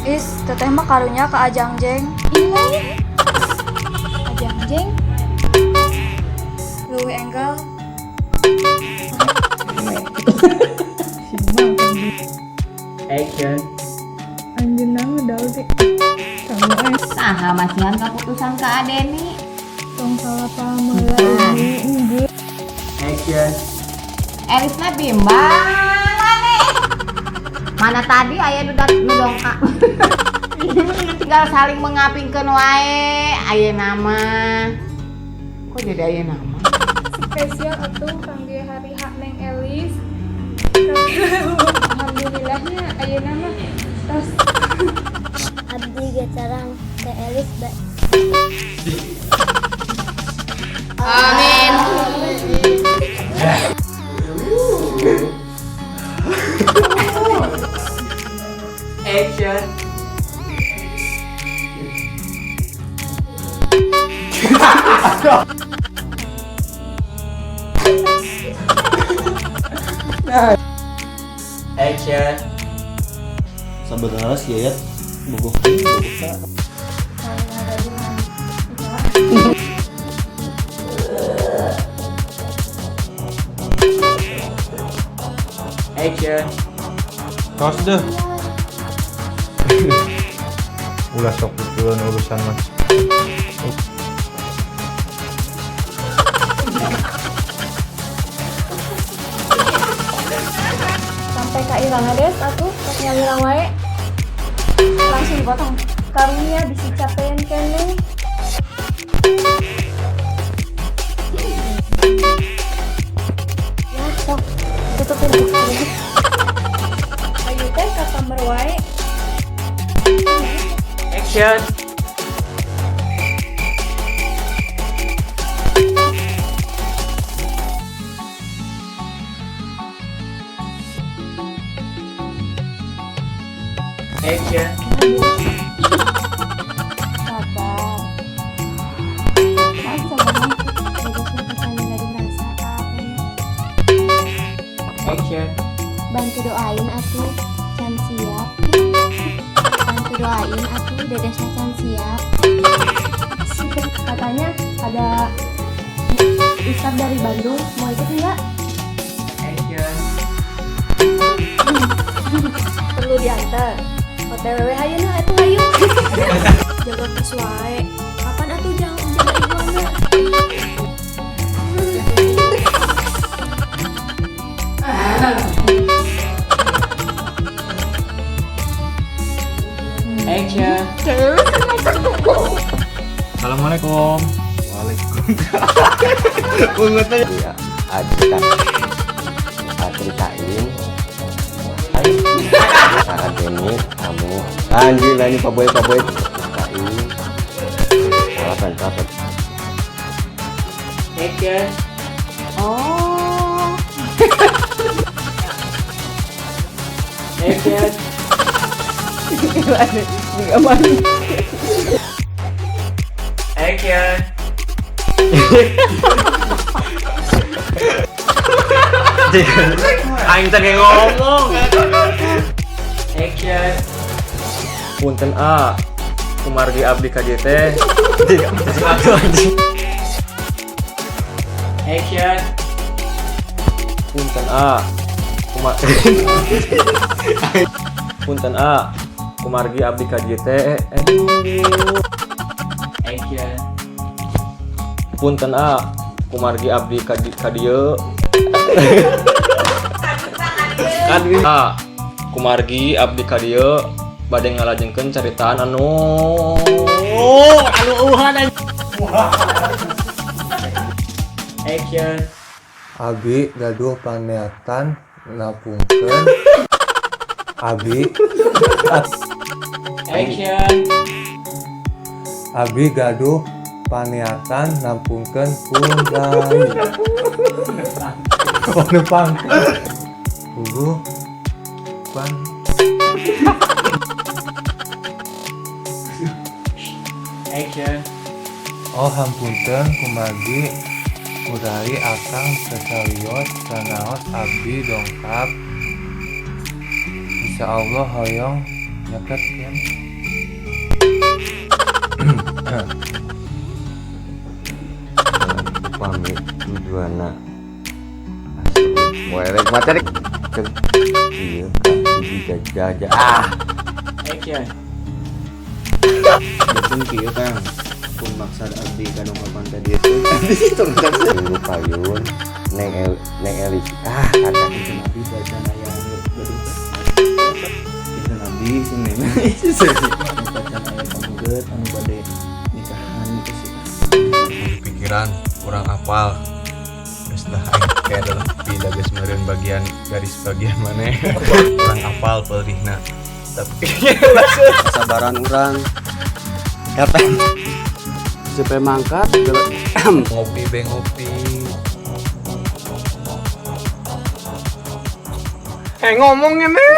Is, teteh mah karunya ke Ajang Jeng. Iya. Ajang Jeng. Leuwih enggal. Action. Anjeunna ngedal teh. Kamu Saha masihan keputusan ke Adeni. tong salah paham heula ini. Action. Erisna bimbang nih. Mana tadi aya nu dongkak. Ini tinggal saling mengapingkeun wae. Aya nama. Kok jadi aya nama? Spesial atuh kangge hari hak Neng Elis. Alhamdulillahnya ayeuna mah tos Abdi ge carang Teh Elis bae. Amin. Action. Action. Sebenarnya sih ya bogoh bogoh. Action. Tos deh. Ulah sok pikeun urusan mah. sampai ka irang des atuh sok nyalirang wae. Langsung dipotong. Karunya bisi capean keneh. Ya, sok. Tutup pintu. Ayo teh ka kamar wae. Action. Action. Sabar. Kan sebenarnya bagusnya kita nggak merasa apa. Action. Bantu doain atuh can siap. Bantu doain atuh dedesnya can siap. Katanya ada Ustad dari Bandung mau ikut enggak? Action. Perlu diantar. OTW hayeuna atuh hayu. Jaga tos wae. Kapan atuh jaga iguana? Action. Assalamualaikum. Waalaikumsalam. Ungetnya Ya, ceritain. Hai, Adeni, kamu. Anjir, lah ini Pak Boy. Ceritain. Salah. Action. Oh. Action. Action. aing teh ngomong. Action. Punten A. Kumargi abdi ka dieu teh. Atuh anjing. Action. Punten A. Punten A. Kumargi abdi ka dieu teh. Action. Punten A. Kumargi abdi ka dieu. A. Kumargi abdi ka dieu bade ngalajengkeun caritaan anu uhan. Action. Abi gaduh paniatan napungkeun Abi Action. Abi gaduh paniatan napungkeun punggay Panepang Puguh pan Action. Oh hampunten kumagi Udari akang sesalios sanaos abdi dongkap Insya Allah hoyong nyaket kan. Pamit tujuanna Werek materi iya kan jaja Action. Betul kieu Kang. Pun maksud abdi ka nu papan tadi itu. Di situ kan Minggu Payun Neng Elis kata abdi bacaan aya gaduh. Kita abdi sing neng. Bacaan aya pamunggeut anu bade nikahan itu sih. Pikiran kurang apal. Geus dah aing kayak adalah pila geus meureun bagian garis bagian mana. Kurang apal peulihna. Tapi Sabaran urang. Kapan? Supaya mangkat ngopi be ngopi. Ngomongnya nih.